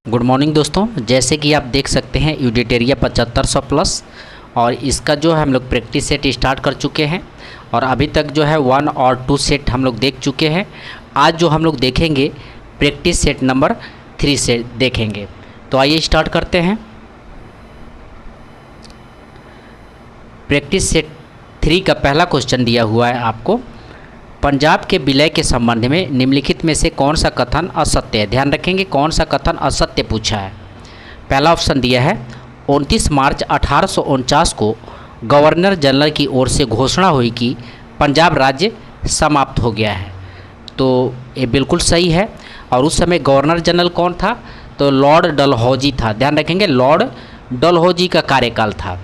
Good morning दोस्तों, जैसे कि आप देख सकते हैं यूडिटेरिया 7500 प्लस और इसका जो है हम लोग प्रैक्टिस सेट स्टार्ट कर चुके हैं और अभी तक जो है 1 और 2 सेट हम लोग देख चुके हैं। आज जो हम लोग देखेंगे प्रैक्टिस सेट नंबर 3 से देखेंगे। तो आइए स्टार्ट करते हैं। प्रैक्टिस सेट 3 का पहला क्वेश्चन दिया हुआ है आपको, पंजाब के विलय के संबंध में निम्नलिखित में से कौन सा कथन असत्य है। ध्यान रखेंगे कौन सा कथन असत्य पूछा है। पहला ऑप्शन दिया है 29 मार्च 1849 को गवर्नर जनरल की ओर से घोषणा हुई कि पंजाब राज्य समाप्त हो गया है। तो ये बिल्कुल सही है। और उस समय गवर्नर जनरल कौन था? तो लॉर्ड डलहौजी था। ध्यान रखेंगे लॉर्ड डलहौजी का कार्यकाल था।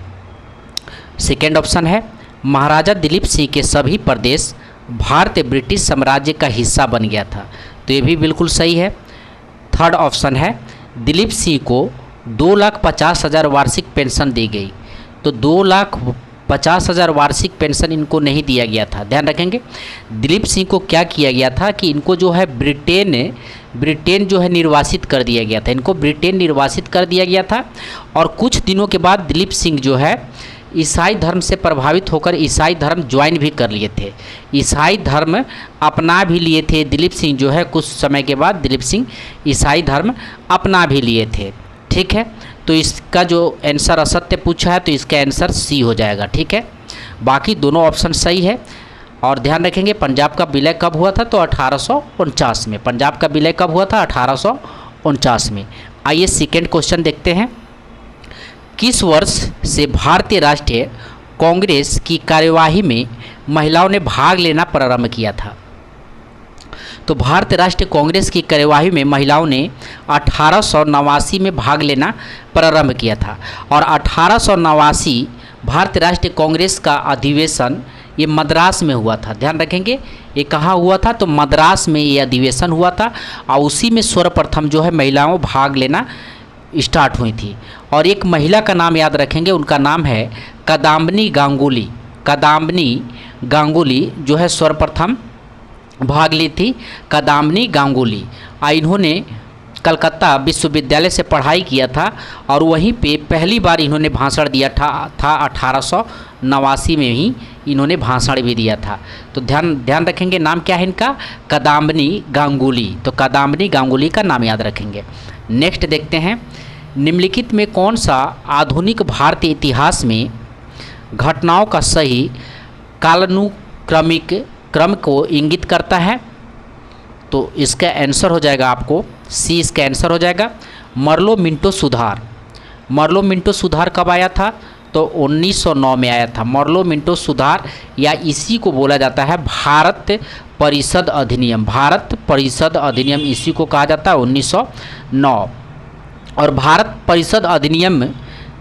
सेकेंड ऑप्शन है महाराजा दिलीप सिंह के सभी प्रदेश भारतीय ब्रिटिश साम्राज्य का हिस्सा बन गया था। तो ये भी बिल्कुल सही है। थर्ड ऑप्शन है दिलीप सिंह को 2,50,000 वार्षिक पेंशन दी गई। तो 2,50,000 वार्षिक पेंशन इनको नहीं दिया गया था। ध्यान रखेंगे दिलीप सिंह को क्या किया गया था कि इनको जो है ब्रिटेन जो है निर्वासित कर दिया गया था। इनको ब्रिटेन निर्वासित कर दिया गया था और कुछ दिनों के बाद दिलीप सिंह जो है ईसाई धर्म से प्रभावित होकर ईसाई धर्म ज्वाइन भी कर लिए थे, ईसाई धर्म अपना भी लिए थे। दिलीप सिंह जो है कुछ समय के बाद दिलीप सिंह ईसाई धर्म अपना भी लिए थे। ठीक है, तो इसका जो आंसर असत्य पूछा है तो इसका आंसर सी हो जाएगा। ठीक है, बाकी दोनों ऑप्शन सही है। और ध्यान रखेंगे पंजाब का विलय कब हुआ था? तो 1849 में। पंजाब का विलय कब हुआ था? 1849 में। आइए सेकेंड क्वेश्चन देखते हैं। किस वर्ष से भारतीय राष्ट्रीय कांग्रेस की कार्यवाही में महिलाओं ने भाग लेना प्रारंभ किया था? तो भारतीय राष्ट्रीय कांग्रेस की कार्यवाही में महिलाओं ने 1889 में भाग लेना प्रारंभ किया था और 1889 भारतीय राष्ट्रीय कांग्रेस का अधिवेशन ये मद्रास में हुआ था। ध्यान रखेंगे ये कहाँ हुआ था? तो मद्रास में ये अधिवेशन हुआ था और उसी में सर्वप्रथम जो है महिलाओं भाग लेना स्टार्ट हुई थी। और एक महिला का नाम याद रखेंगे, उनका नाम है कदाम्बनी गांगुली। कदाम्बनी गांगुली जो है सर्वप्रथम भाग ली थी, कदाम्बनी गांगुली। इन्होंने कलकत्ता विश्वविद्यालय से पढ़ाई किया था और वहीं पे पहली बार इन्होंने भाषण दिया था 1889 में ही इन्होंने भाषण भी दिया था। तो ध्यान रखेंगे नाम क्या है इनका? कदाम्बनी गांगुली। तो कदाम्बनी गांगुली का नाम याद रखेंगे। नेक्स्ट देखते हैं, निम्नलिखित में कौन सा आधुनिक भारतीय इतिहास में घटनाओं का सही कालानुक्रमिक क्रम को इंगित करता है? तो इसका आंसर हो जाएगा आपको सी, इसका आंसर हो जाएगा मर्लो मिंटो सुधार। मर्लो मिंटो सुधार कब आया था? तो 1909 में आया था मर्लो मिंटो सुधार, या इसी को बोला जाता है भारत परिषद अधिनियम। भारत परिषद अधिनियम इसी को कहा जाता है 1909। और भारत परिषद अधिनियम,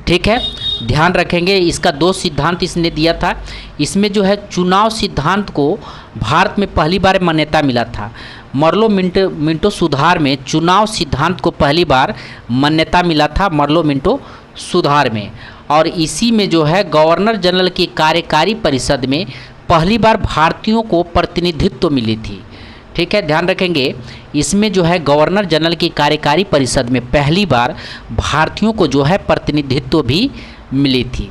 ठीक है, ध्यान रखेंगे इसका 2 सिद्धांत इसने दिया था। इसमें जो है चुनाव सिद्धांत को भारत में पहली बार मान्यता मिला था। मर्लो मिंटो सुधार में चुनाव सिद्धांत को पहली बार मान्यता मिला था मर्लो मिंटो सुधार में। और इसी में जो है गवर्नर जनरल की कार्यकारी परिषद में पहली बार भारतीयों को प्रतिनिधित्व मिली थी। ठीक है, ध्यान रखेंगे इसमें जो है गवर्नर जनरल की कार्यकारी परिषद में पहली बार भारतीयों को जो है प्रतिनिधित्व भी मिली थी।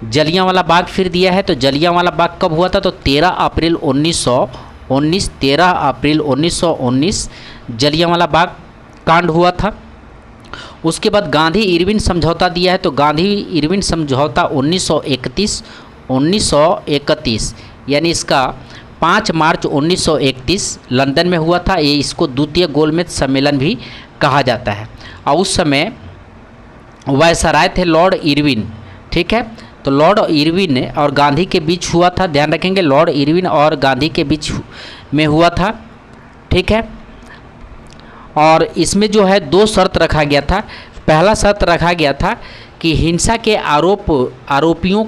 जलियांवाला बाग फिर दिया है, तो जलियांवाला बाग कब हुआ था? तो 13 अप्रैल 1919 जलियांवाला बाग कांड हुआ था। उसके बाद गांधी इरविन समझौता दिया है, तो गांधी इरविन समझौता 1931 यानी इसका 5 मार्च 1931 लंदन में हुआ था। ये इसको द्वितीय गोलमेज सम्मेलन भी कहा जाता है। और उस समय वायसराय थे लॉर्ड इरविन। ठीक है, तो लॉर्ड इरविन और गांधी के बीच हुआ था। ध्यान रखेंगे लॉर्ड इरविन और गांधी के बीच में हुआ था। ठीक है, और इसमें जो है 2 शर्त रखा गया था। पहला शर्त रखा गया था कि हिंसा के आरोपियों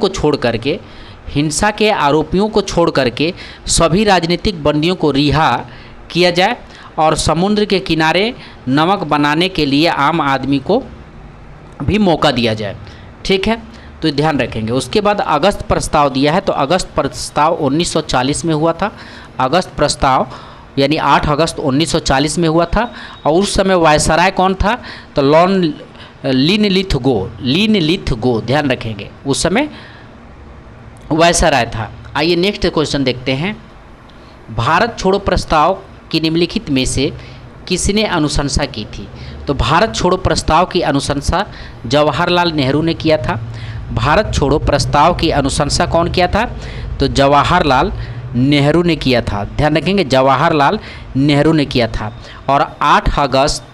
को छोड़ करके सभी राजनीतिक बंदियों को रिहा किया जाए और समुद्र के किनारे नमक बनाने के लिए आम आदमी को भी मौका दिया जाए। ठीक है, तो ध्यान रखेंगे। उसके बाद अगस्त प्रस्ताव दिया है, तो अगस्त प्रस्ताव 1940 में हुआ था। अगस्त प्रस्ताव यानी 8 अगस्त 1940 में हुआ था। और उस समय वायसराय कौन था? तो लॉर्ड लिनलिथगो, ध्यान रखेंगे, उस समय वायसराय था। आइए नेक्स्ट क्वेश्चन देखते हैं। भारत छोड़ो प्रस्ताव की निम्नलिखित में से किसने अनुशंसा की थी? तो भारत छोड़ो प्रस्ताव की अनुशंसा जवाहरलाल नेहरू ने किया था। भारत छोड़ो प्रस्ताव की अनुशंसा कौन किया था? तो जवाहरलाल नेहरू ने किया था। ध्यान रखेंगे, जवाहरलाल नेहरू ने किया था। और 8 अगस्त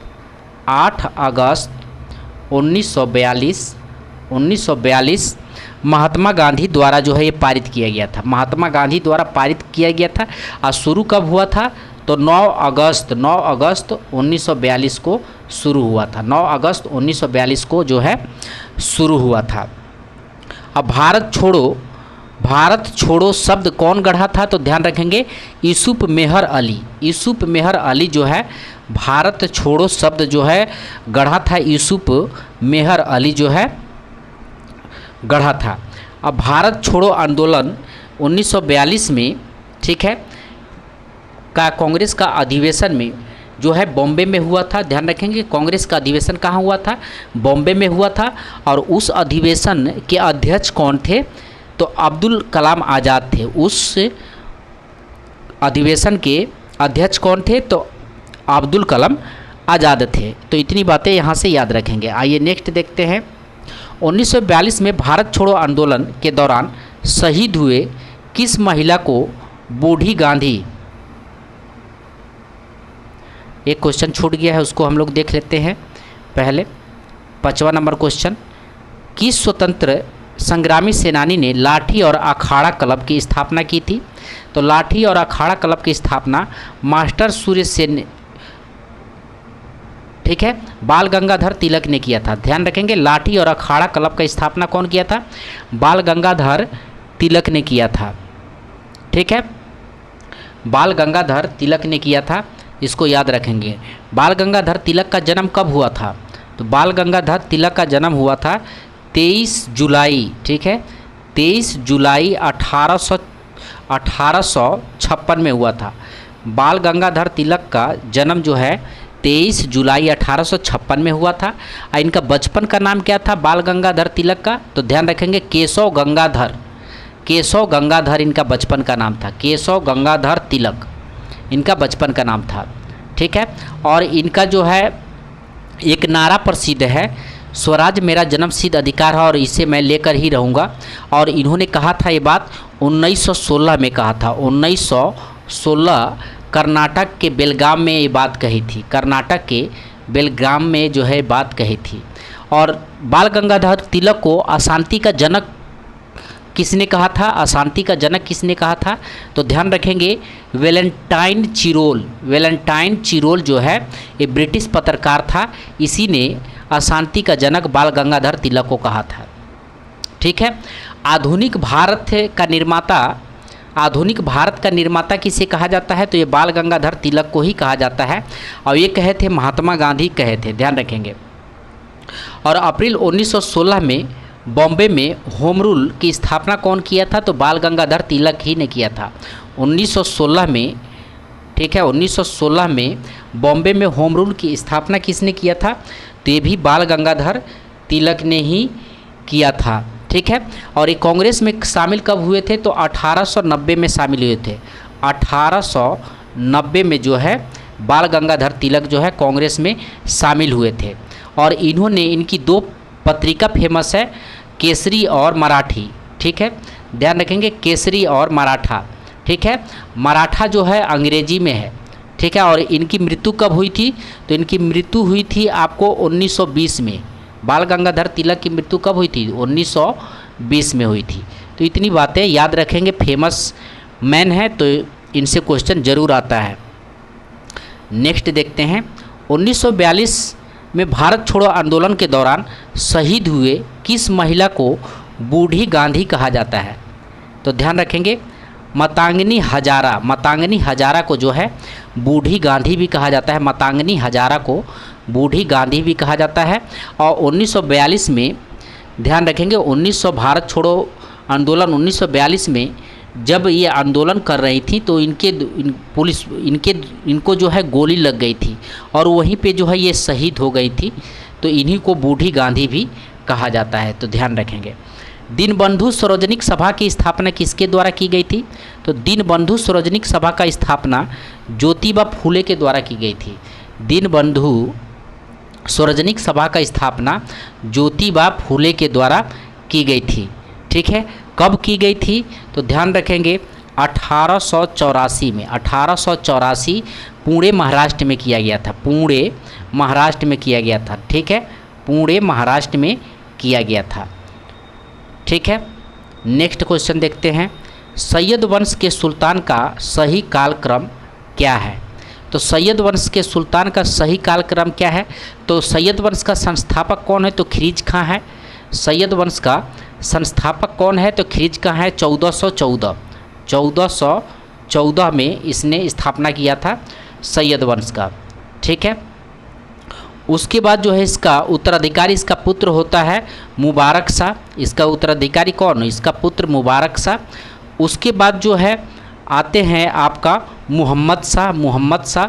1942 महात्मा गांधी द्वारा जो है ये पारित किया गया था। महात्मा गांधी द्वारा पारित किया गया था। और शुरू कब हुआ था? तो 9 अगस्त 1942 को शुरू हुआ था। 9 अगस्त 1942 को जो है शुरू हुआ था। अब भारत छोड़ो शब्द कौन गढ़ा था? तो ध्यान रखेंगे, यूसुफ मेहर अली जो है भारत छोड़ो शब्द जो है गढ़ा था, यूसुफ मेहर अली जो है गढ़ा था। अब भारत छोड़ो आंदोलन 1942 में, ठीक है, का कांग्रेस का अधिवेशन में जो है बॉम्बे में हुआ था। ध्यान रखेंगे, कांग्रेस का अधिवेशन कहाँ हुआ था? बॉम्बे में हुआ था। और उस अधिवेशन के अध्यक्ष कौन थे? तो अब्दुल कलाम आज़ाद थे। उस अधिवेशन के अध्यक्ष कौन थे? तो अब्दुल कलाम आज़ाद थे। तो इतनी बातें यहाँ से याद रखेंगे। आइए नेक्स्ट देखते हैं। 1942 में भारत छोड़ो आंदोलन के दौरान शहीद हुए किस महिला को बूढ़ी गांधी, एक क्वेश्चन छूट गया है, उसको हम लोग देख लेते हैं पहले। 5वां नंबर क्वेश्चन, किस स्वतंत्र संग्रामी सेनानी ने लाठी और अखाड़ा क्लब की स्थापना की थी? तो लाठी और अखाड़ा क्लब की स्थापना मास्टर सूर्य सेन, ठीक है, बाल गंगाधर तिलक ने किया था। ध्यान रखेंगे, लाठी और अखाड़ा क्लब का स्थापना कौन किया था? बाल गंगाधर तिलक ने किया था। ठीक है, बाल गंगाधर तिलक ने किया था, इसको याद रखेंगे। बाल गंगाधर तिलक का जन्म कब हुआ था? तो बाल गंगाधर तिलक का जन्म हुआ था 23 जुलाई, ठीक है, 23 जुलाई 1856 में हुआ था। बाल गंगाधर तिलक का जन्म जो है 23 जुलाई 1856 में हुआ था। और इनका बचपन का नाम क्या था बाल गंगाधर तिलक का? तो ध्यान रखेंगे, केशव गंगाधर इनका बचपन का नाम था। केशव गंगाधर तिलक इनका बचपन का नाम था। ठीक है, और इनका जो है एक नारा प्रसिद्ध है, स्वराज मेरा जन्मसिद्ध अधिकार है और इसे मैं लेकर ही रहूँगा। और इन्होंने कहा था ये बात 1916 में कहा था। 1916 कर्नाटक के बेलगाम में ये बात कही थी। कर्नाटक के बेलगाम में जो है बात कही थी। और बाल गंगाधर तिलक को अशांति का जनक किसने कहा था? अशांति का जनक किसने कहा था? तो ध्यान रखेंगे, वैलेंटाइन चिरोल जो है ये ब्रिटिश पत्रकार था। इसी ने अशांति का जनक बाल गंगाधर तिलक को कहा था। ठीक है, आधुनिक भारत का निर्माता किसे कहा जाता है? तो ये बाल गंगाधर तिलक को ही कहा जाता है। और ये कहे थे महात्मा गांधी कहे थे, ध्यान रखेंगे। और अप्रैल 1916 में बॉम्बे में होम रूल की स्थापना कौन किया था? तो बाल गंगाधर तिलक ही ने किया था 1916 में। ठीक है, 1916 में बॉम्बे में होम रूल की स्थापना किसने किया था? तो ये भी बाल गंगाधर तिलक ने ही किया था। ठीक है, और ये कांग्रेस में शामिल कब हुए थे? तो 1890 में शामिल हुए थे। 1890 में जो है बाल गंगाधर तिलक जो है कांग्रेस में शामिल हुए थे। और इन्होंने, इनकी 2 पत्रिका फेमस है, केसरी और मराठी। ठीक है, ध्यान रखेंगे, केसरी और मराठा। ठीक है, मराठा जो है अंग्रेजी में है। ठीक है, और इनकी मृत्यु कब हुई थी? तो इनकी मृत्यु हुई थी आपको 1920 में। बाल गंगाधर तिलक की मृत्यु कब हुई थी? 1920 में हुई थी। तो इतनी बातें याद रखेंगे, फेमस मैन है तो इनसे क्वेश्चन जरूर आता है। नेक्स्ट देखते हैं, 1942 में भारत छोड़ो आंदोलन के दौरान शहीद हुए किस महिला को बूढ़ी गांधी कहा जाता है? तो ध्यान रखेंगे, मातंगी हजारा को जो है बूढ़ी गांधी भी कहा जाता है। मातंगी हजारा को बूढ़ी गांधी भी कहा जाता है। और 1942 में ध्यान रखेंगे, भारत छोड़ो आंदोलन 1942 में जब ये आंदोलन कर रही थी तो पुलिस इनको जो है गोली लग गई थी और वहीं पे जो है ये शहीद हो गई थी। तो इन्हीं को बूढ़ी गांधी भी कहा जाता है, तो ध्यान रखेंगे। दीनबंधु सार्वजनिक सभा की स्थापना किसके द्वारा की गई थी? तो दीनबंधु सार्वजनिक सभा का स्थापना ज्योतिबा फूले के द्वारा की गई थी। दीनबंधु सार्वजनिक सभा का स्थापना ज्योतिबा फूले के द्वारा की गई थी। ठीक है, कब की गई थी? तो ध्यान रखेंगे 1884 में। 1884 पुणे महाराष्ट्र में किया गया था। पुणे महाराष्ट्र में किया गया था। ठीक है, पुणे महाराष्ट्र में किया गया था। ठीक है, नेक्स्ट क्वेश्चन देखते हैं। सैयद वंश के सुल्तान का सही कालक्रम क्या है? तो सैयद वंश के सुल्तान का सही कालक्रम क्या है? तो सैयद वंश का संस्थापक कौन है? तो खिरिज खां है। सैयद वंश का संस्थापक कौन है? तो खिरिज खां है। 1414 में इसने स्थापना किया था सैयद वंश का। ठीक है, उसके बाद जो है इसका उत्तराधिकारी इसका पुत्र होता है मुबारक शाह। इसका उत्तराधिकारी कौन? इसका पुत्र मुबारक शाह। उसके बाद जो है आते हैं आपका मोहम्मद शाह।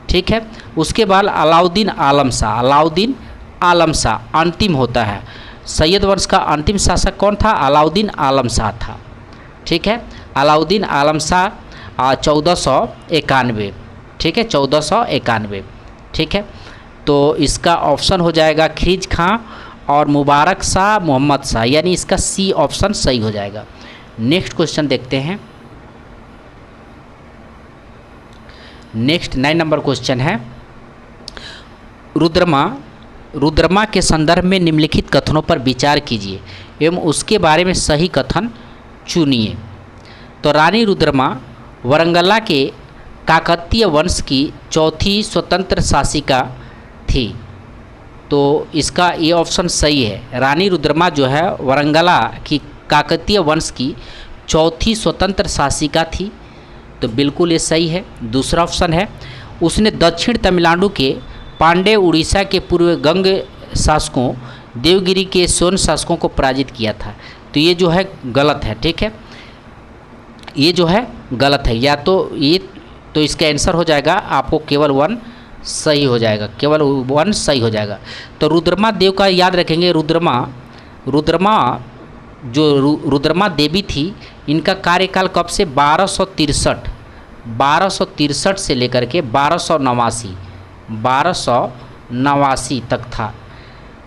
ठीक है, उसके बाद अलाउद्दीन आलम शाह अंतिम होता है। सैयद वंश का अंतिम शासक कौन था? अलाउद्दीन आलम शाह था। ठीक है, अलाउद्दीन आलम शाह 1491। ठीक है, 1491। ठीक है, तो इसका ऑप्शन हो जाएगा खिरिज खां और मुबारक शाह, मोहम्मद शाह, यानी इसका सी ऑप्शन सही हो जाएगा। नेक्स्ट क्वेश्चन देखते हैं। नेक्स्ट 9 नंबर क्वेश्चन है, रुद्रमा के संदर्भ में निम्नलिखित कथनों पर विचार कीजिए एवं उसके बारे में सही कथन चुनिए। तो रानी रुद्रमा वरंगला के काकतीय वंश की चौथी स्वतंत्र शासिका थी। तो इसका ये ऑप्शन सही है। रानी रुद्रमा जो है वरंगला की काकतीय वंश की चौथी स्वतंत्र शासिका थी, तो बिल्कुल ये सही है। दूसरा ऑप्शन है, उसने दक्षिण तमिलनाडु के पांडे, उड़ीसा के पूर्व गंग शासकों, देवगिरी के सोन शासकों को पराजित किया था। तो ये जो है गलत है। ठीक है, ये जो है गलत है। या तो ये, तो इसका आंसर हो जाएगा आपको केवल 1 सही हो जाएगा, केवल 1 सही हो जाएगा। तो रुद्रमा देव का याद रखेंगे। रुद्रमा देवी थी, इनका कार्यकाल कब से? 1263 से लेकर के 1289 तक था।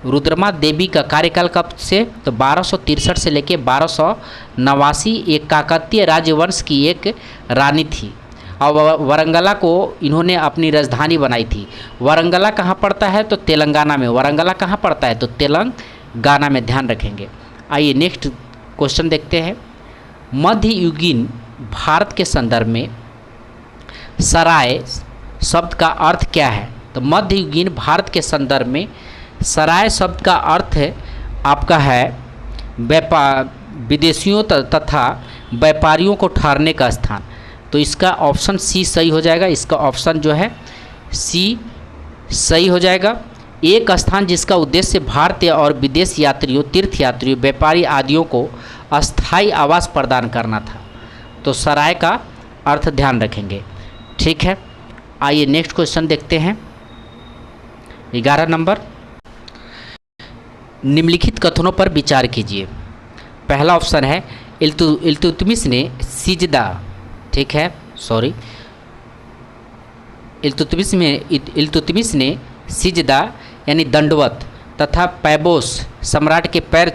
रुद्रमा देवी का कार्यकाल कब से? तो 1263 से लेकर 1289। एक काकतीय राजवंश की एक रानी थी और वरंगला को इन्होंने अपनी राजधानी बनाई थी। वरंगला कहाँ पड़ता है? तो तेलंगाना में। वरंगला कहाँ पड़ता है? तो तेलंगाना में, ध्यान रखेंगे। आइए नेक्स्ट क्वेश्चन देखते हैं। मध्ययुगीन भारत के संदर्भ में सराय शब्द का अर्थ क्या है? तो मध्ययुगीन भारत के संदर्भ में सराय शब्द का अर्थ आपका है विदेशियों तथा व्यापारियों को ठहरने का स्थान। तो इसका ऑप्शन सी सही हो जाएगा। इसका ऑप्शन जो है सी सही हो जाएगा। एक स्थान जिसका उद्देश्य भारतीय और विदेश यात्रियों, तीर्थयात्रियों, व्यापारी आदियों को अस्थायी आवास प्रदान करना था। तो सराय का अर्थ ध्यान रखेंगे। ठीक है, आइए नेक्स्ट क्वेश्चन देखते हैं। 11 नंबर, निम्नलिखित कथनों पर विचार कीजिए। पहला ऑप्शन है इल्तुतमिश ने सिजदा, ठीक है, सॉरी, इल्तुतमिश ने सिजदा यानी दंडवत तथा पैबोस सम्राट के पैर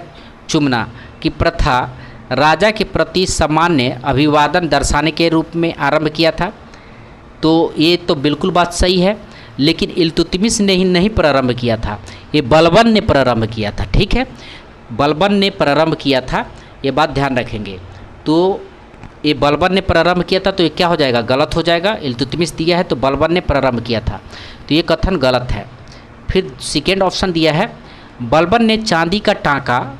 चूमना की प्रथा राजा के प्रति सामान्य अभिवादन दर्शाने के रूप में आरंभ किया था। तो ये तो बिल्कुल बात सही है, लेकिन इल्तुतमिश ने ही नहीं प्रारंभ किया था, ये बलबन ने प्रारंभ किया था। ठीक है, बलबन ने प्रारंभ किया था, ये बात ध्यान रखेंगे। तो ये बलबन ने प्रारंभ किया था, तो ये क्या हो जाएगा? गलत हो जाएगा। इल्तुतमिश दिया है तो बलबन ने प्रारंभ किया था, तो ये कथन गलत है। फिर सेकेंड ऑप्शन दिया है, बलबन ने चांदी का टाँका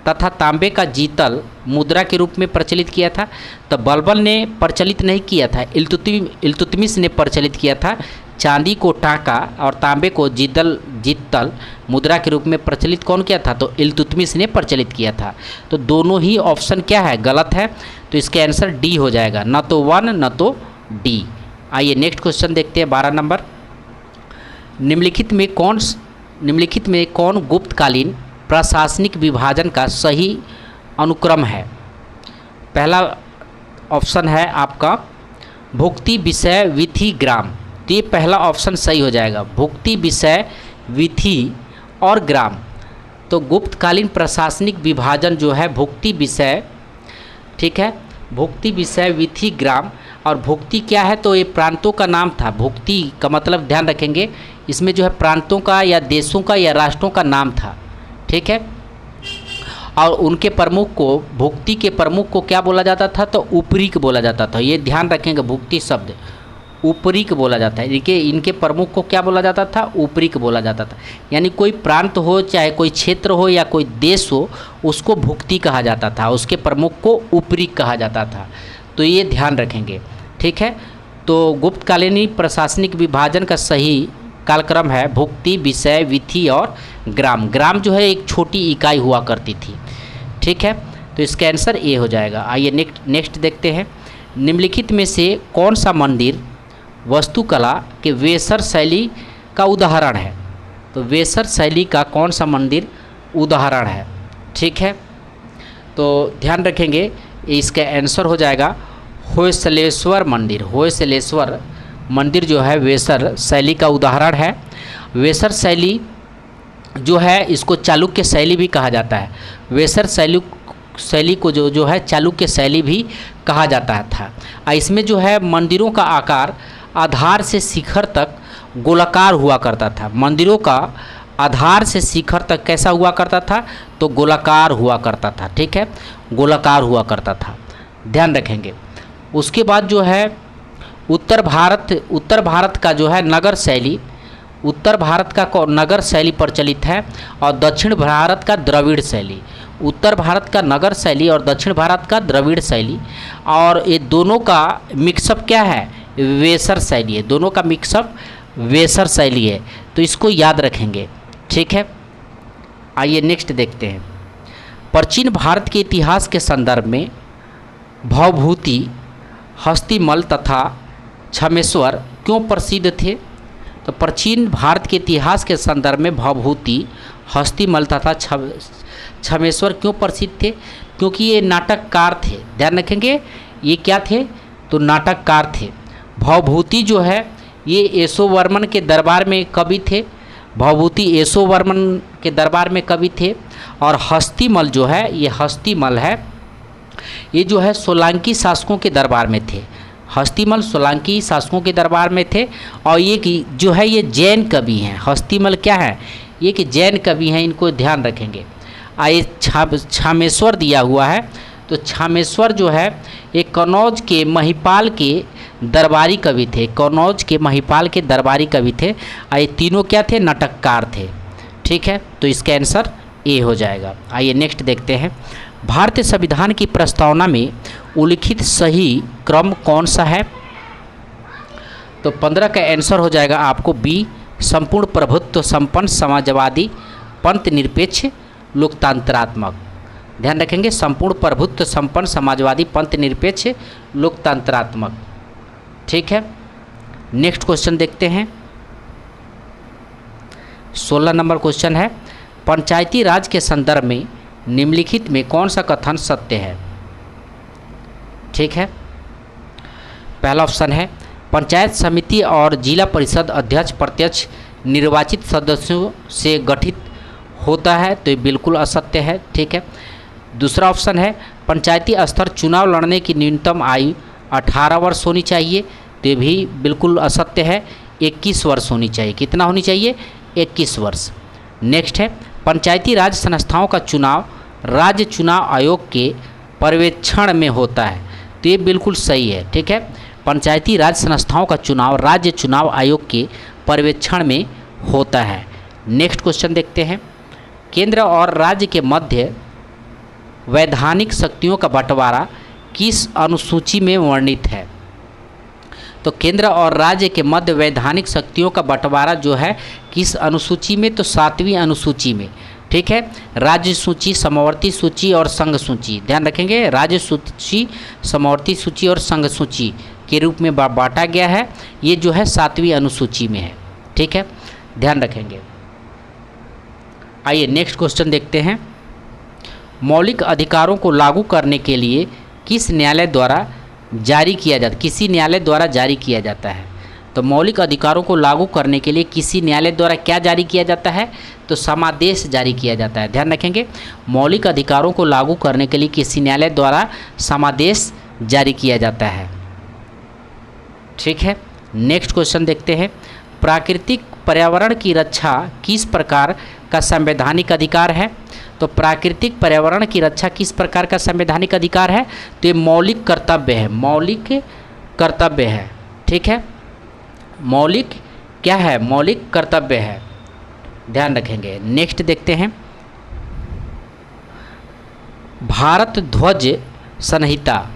तथा तांबे का जीतल मुद्रा के रूप में प्रचलित किया था। तो बलबन ने प्रचलित नहीं किया था, इल्तुतमिश ने प्रचलित किया था चांदी को टाका और तांबे को जितल मुद्रा के रूप में प्रचलित कौन किया था? तो इल्तुतमिश ने प्रचलित किया था। तो दोनों ही ऑप्शन क्या है? गलत है। तो इसका आंसर डी हो जाएगा, न तो 1 न तो डी। आइए नेक्स्ट क्वेश्चन देखते हैं 12 नंबर। निम्नलिखित में कौन गुप्तकालीन प्रशासनिक विभाजन का सही अनुक्रम है? पहला ऑप्शन है आपका भुक्ति, विषय, विधि, ग्राम। तो ये पहला ऑप्शन सही हो जाएगा, भुक्ति, विषय, विधि और ग्राम। तो गुप्तकालीन प्रशासनिक विभाजन जो है भुक्ति, विषय, ठीक है, भुक्ति, विषय, विधि, ग्राम। और भुक्ति क्या है? तो ये प्रांतों का नाम था। भुक्ति का मतलब ध्यान रखेंगे, इसमें जो है प्रांतों का या देशों का या राष्ट्रों का नाम था, ठीक है। और उनके प्रमुख को, भुक्ति के प्रमुख को क्या बोला जाता था? तो उपरीक बोला जाता था। ये ध्यान रखेंगे, भुक्ति शब्द उपरीक बोला जाता है। इनके प्रमुख को क्या बोला जाता था? उपरीक बोला जाता था। यानी कोई प्रांत हो, चाहे कोई क्षेत्र हो या कोई देश हो, उसको भुक्ति कहा जाता था, उसके प्रमुख को उपरीक कहा जाता था। तो ये ध्यान रखेंगे, ठीक है। तो गुप्तकालीन प्रशासनिक विभाजन का सही कालक्रम है भुक्ति, विषय, विधि और ग्राम। ग्राम जो है एक छोटी इकाई हुआ करती थी, ठीक है। तो इसका आंसर ए हो जाएगा। आइए नेक्स्ट देखते हैं। निम्नलिखित में से कौन सा मंदिर वास्तुकला के वेसर शैली का उदाहरण है? तो वेसर शैली का कौन सा मंदिर उदाहरण है? ठीक है, तो ध्यान रखेंगे, इसका आंसर हो जाएगा होयसलेश्वर मंदिर। होयसलेश्वर मंदिर जो है वेसर शैली का उदाहरण है। वेसर शैली जो है इसको चालुक्य शैली भी कहा जाता है। वेसर शैली को जो है चालुक्य शैली भी कहा जाता था। इसमें जो है मंदिरों का आकार आधार से शिखर तक गोलाकार हुआ करता था। मंदिरों का आधार से शिखर तक कैसा हुआ करता था? तो गोलाकार हुआ करता था, ठीक है, गोलाकार हुआ करता था, ध्यान रखेंगे। उसके बाद जो है उत्तर भारत का जो है नगर शैली, उत्तर भारत का नगर शैली प्रचलित है और दक्षिण भारत का द्रविड़ शैली। उत्तर भारत का नगर शैली और दक्षिण भारत का द्रविड़ शैली, और ये दोनों का मिक्सअप क्या है? वेसर शैली है। दोनों का मिक्सअप वेसर शैली है। तो इसको याद रखेंगे, ठीक है। आइए नेक्स्ट देखते हैं। प्राचीन भारत के इतिहास के संदर्भ में भवभूति, हस्तिमल तथा क्षमेश्वर क्यों प्रसिद्ध थे? तो प्राचीन भारत के इतिहास के संदर्भ में भवभूति, हस्तिमल तथा क्षमेश्वर क्यों प्रसिद्ध थे? क्योंकि ये नाटककार थे। ध्यान रखेंगे, ये क्या थे? तो नाटककार थे। भवभूति जो है ये यशोवर्मन के दरबार में कवि थे। भवभूति यशोवर्मन के दरबार में कवि थे। और हस्तिमल जो है, ये हस्तिमल है, ये जो है सोलंकी शासकों के दरबार में थे। हस्तिमल सोलंकी शासकों के दरबार में थे। और ये जो है ये जैन कवि हैं। हस्तिमल क्या है? ये कि जैन कवि हैं, इनको ध्यान रखेंगे। आइए क्षमेश्वर दिया हुआ है। तो क्षमेश्वर जो है एक कन्नौज के महिपाल के दरबारी कवि थे। कन्नौज के महिपाल के दरबारी कवि थे। ये तीनों क्या थे? नाटककार थे, ठीक है। तो इसका आंसर ए हो जाएगा। आइए नेक्स्ट देखते हैं। भारतीय संविधान की प्रस्तावना में उल्लिखित सही क्रम कौन सा है? तो 15 का आंसर हो जाएगा आपको बी, संपूर्ण प्रभुत्व संपन्न समाजवादी पंथ निरपेक्ष लोकतंत्रात्मक। ध्यान रखेंगे, संपूर्ण प्रभुत्व संपन्न समाजवादी पंथ निरपेक्ष लोकतंत्रात्मक, ठीक है। नेक्स्ट क्वेश्चन देखते हैं। 16 नंबर क्वेश्चन है, पंचायती राज के संदर्भ में निम्नलिखित में कौन सा कथन सत्य है? ठीक है, पहला ऑप्शन है पंचायत समिति और जिला परिषद अध्यक्ष प्रत्यक्ष निर्वाचित सदस्यों से गठित होता है, तो ये बिल्कुल असत्य है, ठीक है। दूसरा ऑप्शन है पंचायती स्तर चुनाव लड़ने की न्यूनतम आयु 18 वर्ष होनी चाहिए, तो ये भी बिल्कुल असत्य है, 21 वर्ष होनी चाहिए। कितना होनी चाहिए? 21 वर्ष। नेक्स्ट है पंचायती राज संस्थाओं का चुनाव राज्य चुनाव आयोग के पर्यवेक्षण में होता है, तो ये बिल्कुल सही है, ठीक है। पंचायती राज संस्थाओं का चुनाव राज्य चुनाव आयोग के पर्यवेक्षण में होता है। नेक्स्ट क्वेश्चन देखते हैं। केंद्र और राज्य के मध्य वैधानिक शक्तियों का बंटवारा किस अनुसूची में वर्णित है? तो केंद्र और राज्य के मध्य वैधानिक शक्तियों का बंटवारा जो है किस अनुसूची में, तो 7वीं अनुसूची में। ठीक है, राज्य सूची, समवर्ती सूची और संघ सूची, ध्यान रखेंगे, राज्य सूची, समवर्ती सूची और संघ सूची के रूप में बांटा गया है। ये जो है 7वीं अनुसूची में है। ठीक है, ध्यान रखेंगे। आइए नेक्स्ट क्वेश्चन देखते हैं। मौलिक अधिकारों को लागू करने के लिए किस न्यायालय द्वारा जारी किया जाता, किसी न्यायालय द्वारा जारी किया जाता है। तो मौलिक अधिकारों को लागू करने के लिए किसी न्यायालय द्वारा क्या जारी किया जाता है, तो समादेश जारी किया जाता है। ध्यान रखेंगे, मौलिक अधिकारों को लागू करने के लिए किसी न्यायालय द्वारा समादेश जारी किया जाता है। ठीक है, नेक्स्ट क्वेश्चन देखते हैं। प्राकृतिक पर्यावरण की रक्षा किस प्रकार का संवैधानिक अधिकार है। तो प्राकृतिक पर्यावरण की रक्षा किस प्रकार का संवैधानिक अधिकार है, तो ये मौलिक कर्तव्य है, मौलिक कर्तव्य है। ठीक है, मौलिक क्या है, मौलिक कर्तव्य है, ध्यान रखेंगे। नेक्स्ट देखते हैं। भारत ध्वज संहिता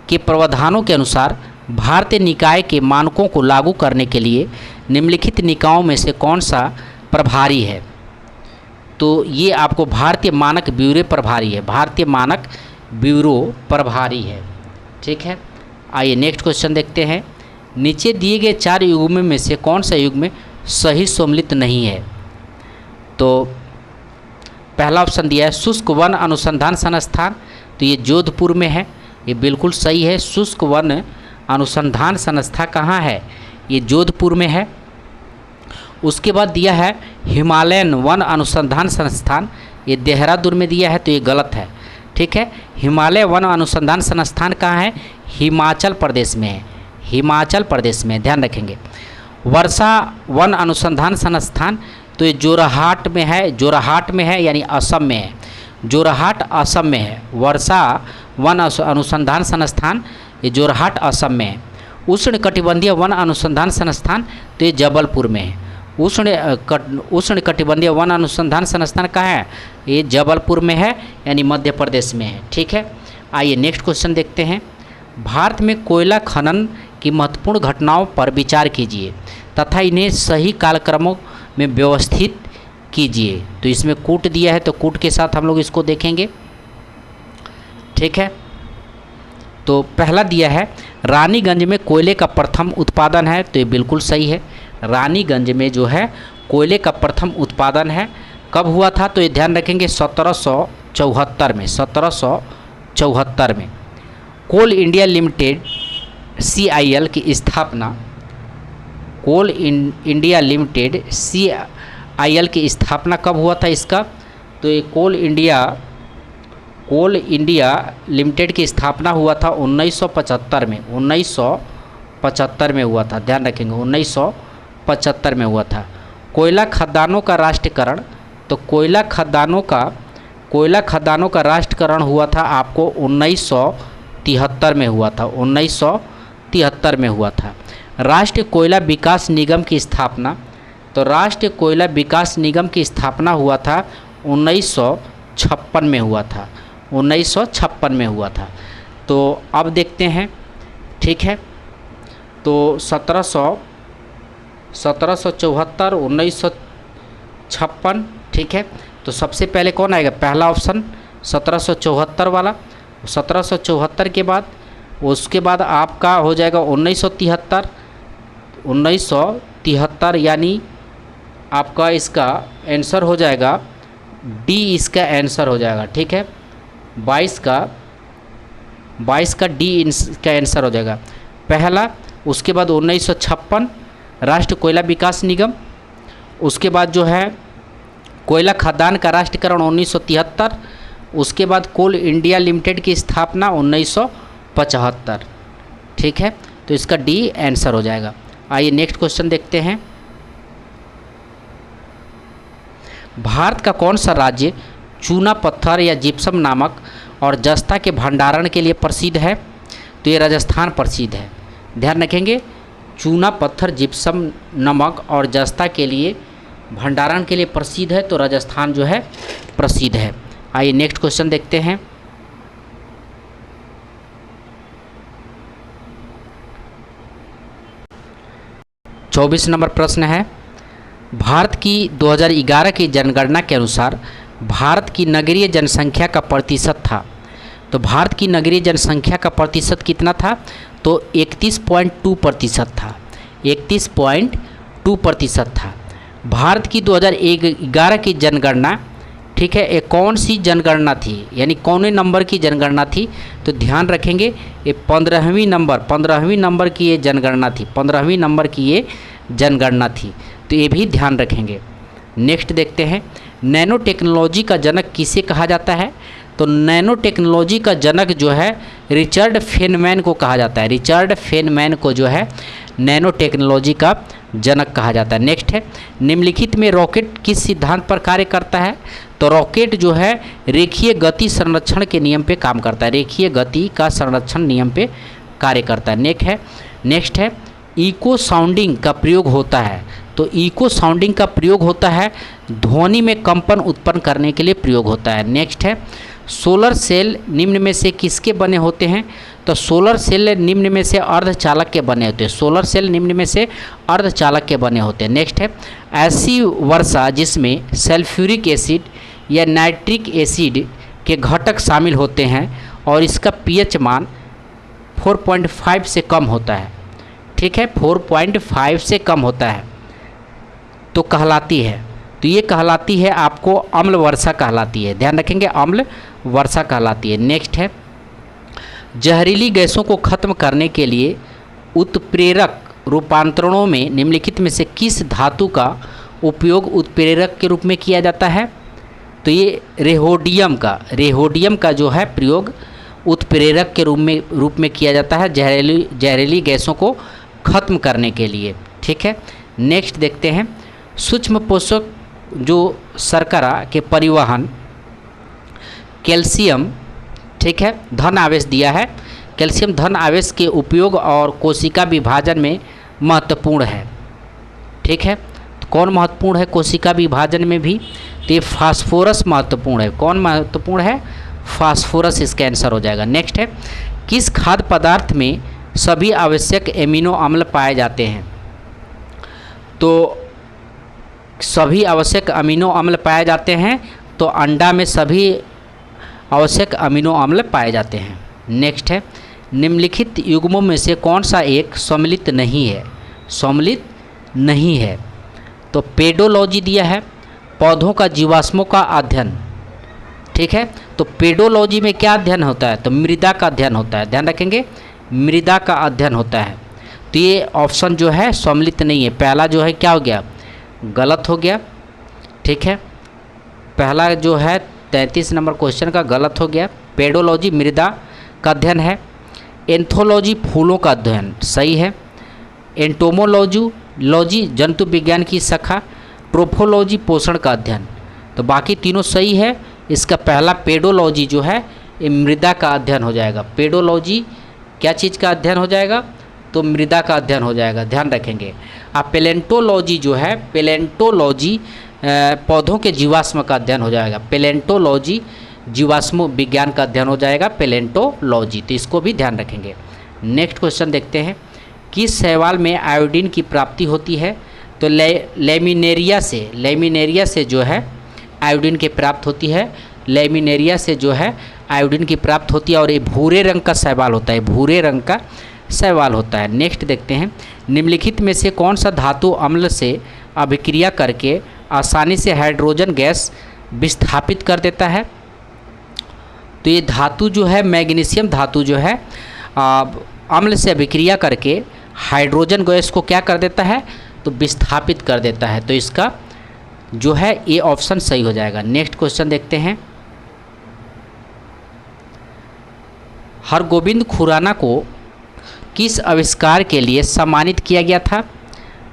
के प्रावधानों के अनुसार भारतीय निकाय के मानकों को लागू करने के लिए निम्नलिखित निकायों में से कौन सा प्रभारी है। तो ये आपको भारतीय मानक ब्यूरो प्रभारी है, भारतीय मानक ब्यूरो प्रभारी है। ठीक है, आइए नेक्स्ट क्वेश्चन देखते हैं। नीचे दिए गए 4 युग्म में से कौन सा युग्म सही सम्मिलित नहीं है। तो पहला ऑप्शन दिया है शुष्क वन अनुसंधान संस्थान, तो ये जोधपुर में है, ये बिल्कुल सही है। शुष्क वन अनुसंधान संस्था कहाँ है, ये जोधपुर में है। उसके बाद दिया है हिमालयन वन अनुसंधान संस्थान, ये देहरादून में दिया है, तो ये गलत है। ठीक है, हिमालय वन अनुसंधान संस्थान कहाँ है, हिमाचल प्रदेश में है, हिमाचल प्रदेश में, ध्यान रखेंगे। वर्षा वन अनुसंधान संस्थान, तो ये जोरहाट में है, जोरहाट में है यानी असम में है, जोरहाट असम में है। वर्षा वन अनुसंधान संस्थान ये जोरहाट असम में है। उष्ण कटिबंधीय वन अनुसंधान संस्थान, तो ये जबलपुर में है। उष्ण कटिबंधीय वन अनुसंधान संस्थान कहाँ है, ये जबलपुर में है यानी मध्य प्रदेश में है। ठीक है, आइए नेक्स्ट क्वेश्चन देखते हैं। भारत में कोयला खनन की महत्वपूर्ण घटनाओं पर विचार कीजिए तथा इन्हें सही कालक्रमों में व्यवस्थित कीजिए। तो इसमें कूट दिया है, तो कूट के साथ हम लोग इसको देखेंगे। ठीक है, तो पहला दिया है रानीगंज में कोयले का प्रथम उत्पादन है, तो ये बिल्कुल सही है। रानीगंज में जो है कोयले का प्रथम उत्पादन है, कब हुआ था, तो ये ध्यान रखेंगे 1774 में, 1774 में। कोल इंडिया लिमिटेड CIL की स्थापना, कोल इंडिया लिमिटेड CIL की स्थापना कब हुआ था इसका, तो ये कोल इंडिया लिमिटेड की स्थापना हुआ था 1975 में, 1975 में हुआ था, ध्यान रखेंगे 1975 में हुआ था। कोयला खदानों का राष्ट्रीयकरण, तो कोयला खदानों का राष्ट्रीयकरण हुआ था आपको 1973 में हुआ था, 1973 में हुआ था। राष्ट्रीय कोयला विकास निगम की स्थापना, तो राष्ट्रीय कोयला विकास निगम की स्थापना हुआ था 1956 में हुआ था, 1956 में हुआ था। तो अब देखते हैं। ठीक है, तो 1774, 1956। ठीक है, तो सबसे पहले कौन आएगा, पहला ऑप्शन 1774 वाला। 1774 के बाद उसके बाद आपका हो जाएगा 1973, 1973 यानी आपका इसका आंसर हो जाएगा डी, इसका आंसर हो जाएगा। ठीक है, 22 का डी इसका आंसर हो जाएगा पहला। उसके बाद 1956 राष्ट्रीय कोयला विकास निगम, उसके बाद जो है कोयला खदान का राष्ट्रीयकरण 1973, उसके बाद कोल इंडिया लिमिटेड की स्थापना 1975। ठीक है, तो इसका डी आंसर हो जाएगा। आइए नेक्स्ट क्वेश्चन देखते हैं। भारत का कौन सा राज्य चूना पत्थर या जिप्सम नामक और जस्ता के भंडारण के लिए प्रसिद्ध है, तो ये राजस्थान प्रसिद्ध है। ध्यान रखेंगे, चूना पत्थर, जिप्सम, नमक और जस्ता के लिए भंडारण के लिए प्रसिद्ध है, तो राजस्थान जो है प्रसिद्ध है। आइए नेक्स्ट क्वेश्चन देखते हैं। 24 नंबर प्रश्न है, भारत की 2011 की जनगणना के अनुसार भारत की नगरीय जनसंख्या का प्रतिशत था। तो भारत की नगरीय जनसंख्या का प्रतिशत कितना था? तो 31.2% था। 31.2% था। भारत की 2011 की जनगणना, ठीक है, ये कौन सी जनगणना थी, यानी कौन नंबर की जनगणना थी? तो ध्यान रखेंगे ये 15वीं नंबर की ये जनगणना थी। 15वीं नंबर की ये जनगणना थी, तो ये भी ध्यान रखेंगे। नेक्स्ट देखते हैं, नैनो टेक्नोलॉजी का जनक किसे कहा जाता है? तो नैनो टेक्नोलॉजी का जनक जो है रिचर्ड फेनमैन को कहा जाता है। रिचर्ड फेनमैन को जो है नैनो टेक्नोलॉजी का जनक कहा जाता है। नेक्स्ट है, निम्नलिखित में रॉकेट किस सिद्धांत पर कार्य करता है? तो रॉकेट जो है रेखीय गति संरक्षण के नियम पे काम करता है। रेखीय गति का संरक्षण नियम पे कार्य करता है। नेक्स्ट है, इको साउंडिंग का प्रयोग होता है। तो इको साउंडिंग का प्रयोग होता है ध्वनि में कंपन उत्पन्न करने के लिए प्रयोग होता है। नेक्स्ट है, सोलर सेल निम्न में से किसके बने होते हैं? तो सोलर सेल निम्न में से अर्धचालक के बने होते हैं। सोलर सेल निम्न में से अर्धचालक के बने होते हैं। नेक्स्ट है, ऐसी वर्षा जिसमें सल्फ्यूरिक एसिड या नाइट्रिक एसिड के घटक शामिल होते हैं और इसका पीएच मान 4.5 से कम होता है। ठीक है, 4.5 से कम होता है तो कहलाती है। तो ये कहलाती है आपको अम्ल वर्षा कहलाती है। ध्यान रखेंगे, अम्ल वर्षा कहलाती है। नेक्स्ट है, जहरीली गैसों को खत्म करने के लिए उत्प्रेरक रूपांतरणों में निम्नलिखित में से किस धातु का उपयोग उत्प्रेरक के रूप में किया जाता है? तो ये रेहोडियम का जो है प्रयोग उत्प्रेरक के रूप में किया जाता है जहरीली गैसों को खत्म करने के लिए। ठीक है, नेक्स्ट देखते हैं, सूक्ष्म पोषक जो शर्करा के परिवहन कैल्शियम, ठीक है, धन आवेश दिया है। कैल्शियम धन आवेश के उपयोग और कोशिका विभाजन में महत्वपूर्ण है। ठीक है, तो कौन महत्वपूर्ण है कोशिका विभाजन में भी? तो ये फास्फोरस महत्वपूर्ण है। कौन महत्वपूर्ण है? फास्फोरस, इसका आंसर हो जाएगा। नेक्स्ट है, किस खाद्य पदार्थ में सभी आवश्यक एमिनो अम्ल पाए जाते हैं? तो सभी आवश्यक अमीनो अम्ल पाए जाते हैं, तो अंडा में सभी आवश्यक अमीनो अम्ल पाए जाते हैं। नेक्स्ट है, निम्नलिखित युग्मों में से कौन सा एक सम्मिलित नहीं है? सम्मिलित नहीं है तो पेडोलॉजी दिया है, पौधों का जीवाश्मों का अध्ययन। ठीक है, तो पेडोलॉजी में क्या अध्ययन होता है? तो मृदा का अध्ययन होता है। ध्यान रखेंगे, मृदा का अध्ययन होता है। तो ये ऑप्शन जो है सम्मिलित नहीं है। पहला जो है क्या हो गया? गलत हो गया। ठीक है, पहला जो है 33 नंबर क्वेश्चन का गलत हो गया। पेडोलॉजी मृदा का अध्ययन है। एंथोलॉजी फूलों का अध्ययन सही है। एंटोमोलॉजी जंतु विज्ञान की शाखा। ट्रोफोलॉजी पोषण का अध्ययन। तो बाकी तीनों सही है। इसका पहला पेडोलॉजी जो है ये मृदा का अध्ययन हो जाएगा। पेडोलॉजी क्या चीज़ का अध्ययन हो जाएगा? तो मृदा का अध्ययन हो जाएगा। ध्यान रखेंगे। अब पेलेंटोलॉजी जो है, पेलेंटोलॉजी पौधों के जीवाश्म का अध्ययन हो जाएगा। पेलेंटोलॉजी जीवाश्म विज्ञान का अध्ययन हो जाएगा, पेलेंटोलॉजी। तो इसको भी ध्यान रखेंगे। नेक्स्ट क्वेश्चन देखते हैं, किस शैवाल में आयोडीन की प्राप्ति होती है? तो लेमिनेरिया से जो है आयोडीन की प्राप्त होती है। लेमिनेरिया से जो है आयोडीन की प्राप्त होती है और ये भूरे रंग का शैवाल होता है। भूरे रंग का शैवाल होता है। नेक्स्ट देखते हैं, निम्नलिखित में से कौन सा धातु अम्ल से अभिक्रिया करके आसानी से हाइड्रोजन गैस विस्थापित कर देता है? तो ये धातु जो है मैग्नीशियम धातु जो है अम्ल से अभिक्रिया करके हाइड्रोजन गैस को क्या कर देता है? तो विस्थापित कर देता है। तो इसका जो है ये ऑप्शन सही हो जाएगा। नेक्स्ट क्वेश्चन देखते हैं, हरगोविंद खुराना को किस आविष्कार के लिए सम्मानित किया गया था?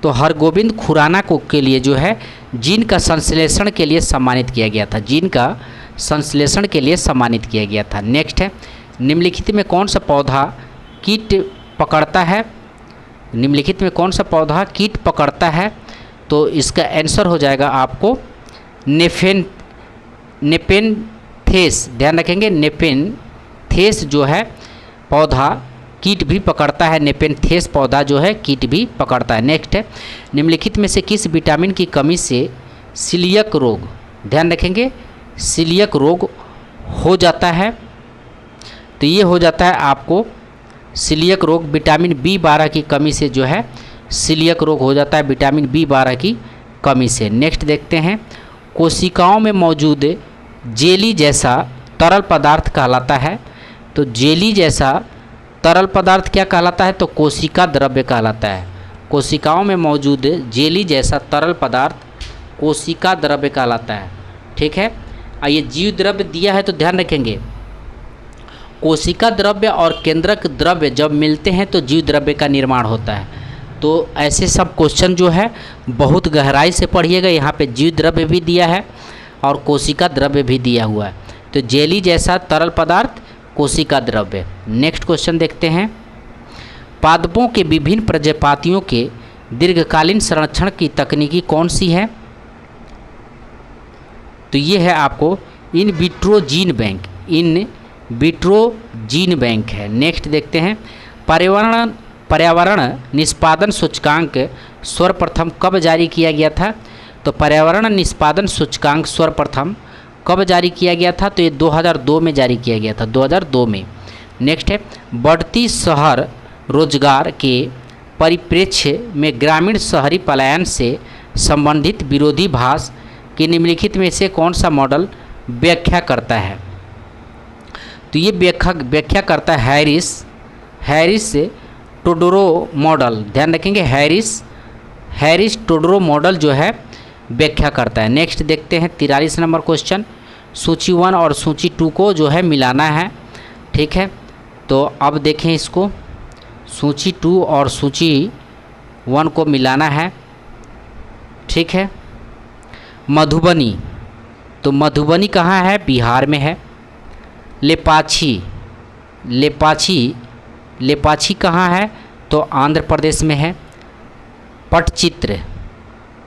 तो हरगोविंद खुराना को के लिए जो है जीन का संश्लेषण के लिए सम्मानित किया गया था। जीन का संश्लेषण के लिए सम्मानित किया गया था। नेक्स्ट है, निम्नलिखित में कौन सा पौधा कीट पकड़ता है? निम्नलिखित में कौन सा पौधा कीट पकड़ता है? तो इसका आंसर हो जाएगा आपको नेपेनथेस। ध्यान रखेंगे, नेपेनथेस जो है पौधा कीट भी पकड़ता है। नेपेंथेस पौधा जो है कीट भी पकड़ता है। नेक्स्ट है, निम्नलिखित में से किस विटामिन की कमी से सीलियक रोग, ध्यान रखेंगे, सीलियक रोग हो जाता है? तो ये हो जाता है आपको सीलियक रोग विटामिन B12 की कमी से जो है सीलियक रोग हो जाता है, विटामिन B12 की कमी से। नेक्स्ट देखते हैं, कोशिकाओं में मौजूद जेली जैसा तरल पदार्थ कहलाता है। तो जेली जैसा तरल पदार्थ क्या कहलाता है? तो कोशिका द्रव्य कहलाता है। कोशिकाओं में मौजूद जेली जैसा तरल पदार्थ कोशिका द्रव्य कहलाता है। ठीक है, ये जीव द्रव्य दिया है तो ध्यान रखेंगे, कोशिका द्रव्य और केंद्रक द्रव्य जब मिलते हैं तो जीव द्रव्य का निर्माण होता है। तो ऐसे सब क्वेश्चन जो है बहुत गहराई से पढ़िएगा। यहाँ पे जीव द्रव्य भी दिया है और कोशिका द्रव्य भी दिया हुआ है। तो जेली जैसा तरल पदार्थ कोशिका द्रव्य। नेक्स्ट क्वेश्चन देखते हैं, पादपों के विभिन्न प्रजातियों के दीर्घकालीन संरक्षण की तकनीकी कौन सी है? तो ये है आपको in vitro gene bank, in vitro gene bank है। नेक्स्ट देखते हैं, पर्यावरण निष्पादन सूचकांक सर्वप्रथम कब जारी किया गया था? तो पर्यावरण निष्पादन सूचकांक सर्वप्रथम कब जारी किया गया था? तो ये 2002 में जारी किया गया था, 2002 में। नेक्स्ट है, बढ़ती शहर रोजगार के परिप्रेक्ष्य में ग्रामीण शहरी पलायन से संबंधित विरोधाभास के निम्नलिखित में से कौन सा मॉडल व्याख्या करता है? तो ये व्याख्या करता है हैरिस टोडरो मॉडल, ध्यान रखेंगे, हैरिस टोडरो मॉडल जो है व्याख्या करता है। नेक्स्ट देखते हैं 43 नंबर क्वेश्चन, सूची 1 और सूची 2 को जो है मिलाना है। ठीक है, तो अब देखें इसको, सूची 2 और सूची 1 को मिलाना है। ठीक है, मधुबनी, तो मधुबनी कहाँ है? बिहार में है। लेपाक्षी कहाँ है? तो आंध्र प्रदेश में है।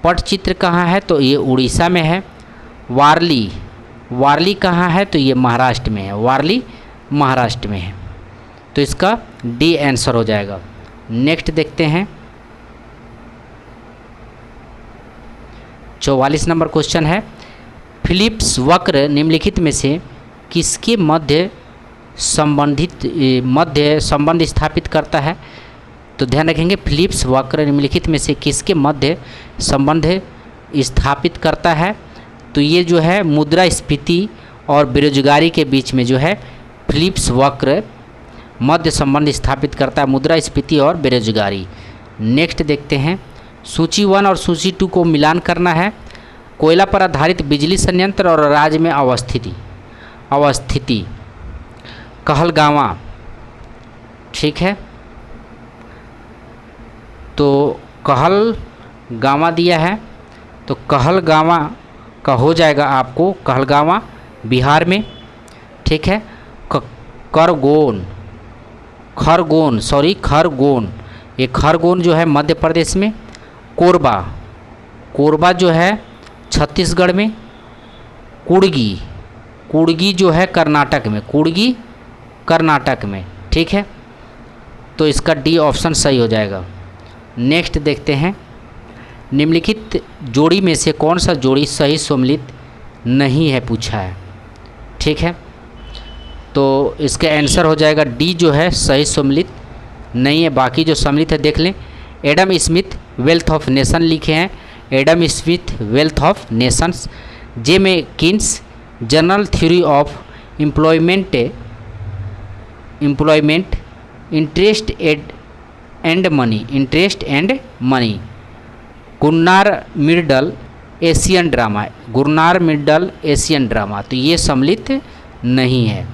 पटचित्र कहाँ है? तो ये उड़ीसा में है। वारली कहाँ है? तो ये महाराष्ट्र में है, वारली महाराष्ट्र में है। तो इसका डी आंसर हो जाएगा। नेक्स्ट देखते हैं 44 नंबर क्वेश्चन है, फिलिप्स वक्र निम्नलिखित में से किसके मध्य संबंध स्थापित करता है? तो ध्यान रखेंगे, फिलिप्स वक्र निम्नलिखित में से किसके मध्य संबंध स्थापित करता है? तो ये जो है मुद्रास्फीति और बेरोजगारी के बीच में जो है फिलिप्स वक्र मध्य संबंध स्थापित करता है, मुद्रास्फीति और बेरोजगारी। नेक्स्ट देखते हैं, सूची 1 और सूची 2 को मिलान करना है। कोयला पर आधारित बिजली संयंत्र और राज्य में अवस्थिति कहलगांवा। ठीक है, तो कहलगांवा दिया है, तो कहलगांवा का हो जाएगा आपको कहलगांवा बिहार में। ठीक है, खरगोन, ये खरगोन जो है मध्य प्रदेश में। कोरबा जो है छत्तीसगढ़ में। कुड़गी जो है कर्नाटक में। ठीक है, तो इसका डी ऑप्शन सही हो जाएगा। नेक्स्ट देखते हैं, निम्नलिखित जोड़ी में से कौन सा जोड़ी सही सम्मिलित नहीं है पूछा है। ठीक है, तो इसका आंसर हो जाएगा डी जो है सही सम्मिलित नहीं है। बाकी जो सम्मिलित है देख लें, Adam Smith wealth of nation लिखे हैं, Adam Smith wealth of nations. J M Keynes general theory of employment, interest and money. Gunnar Myrdal Asian drama, तो ये सम्मिलित नहीं है।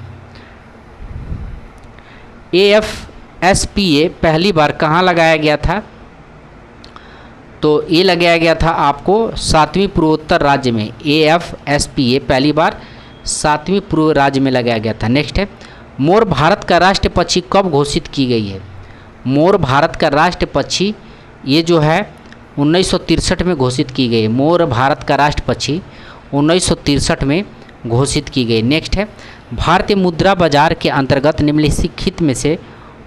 AFSPA पहली बार कहाँ लगाया गया था? तो ये लगाया गया था आपको 7वीं पूर्वोत्तर राज्य में। AFSPA पहली बार 7वीं पूर्व राज्य में लगाया गया था। नेक्स्ट है, मोर भारत का राष्ट्र पक्षी कब घोषित की गई है? मोर भारत का राष्ट्र पक्षी ये जो है 1963 में घोषित की गई। मोर भारत का राष्ट्र पक्षी 1963 में घोषित की गई। नेक्स्ट है, भारतीय मुद्रा बाजार के अंतर्गत निम्नलिखित में से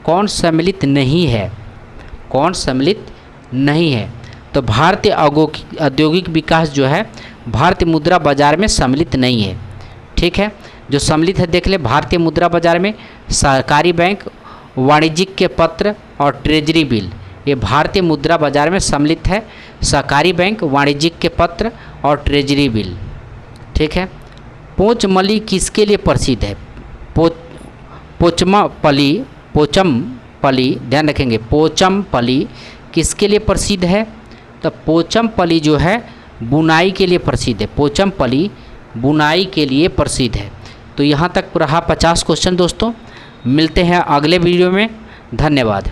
कौन सम्मिलित नहीं है? कौन सम्मिलित नहीं है? तो भारतीय औद्योगिक विकास जो है भारतीय मुद्रा बाजार में सम्मिलित नहीं है। ठीक है, जो सम्मिलित है देख ले, भारतीय मुद्रा बाजार में सहकारी बैंक, वाणिज्यिक के पत्र और ट्रेजरी बिल, ये भारतीय मुद्रा बाजार में सम्मिलित है। सहकारी बैंक, वाणिज्यिक के पत्र और ट्रेजरी बिल। ठीक है, पोचमपल्ली किसके लिए प्रसिद्ध है? पोचमपल्ली ध्यान रखेंगे, पोचमपल्ली किसके लिए प्रसिद्ध है? तो पोचमपल्ली जो है बुनाई के लिए प्रसिद्ध है। पोचमपल्ली बुनाई के लिए प्रसिद्ध है। तो यहाँ तक रहा 50 क्वेश्चन दोस्तों। मिलते हैं अगले वीडियो में। धन्यवाद।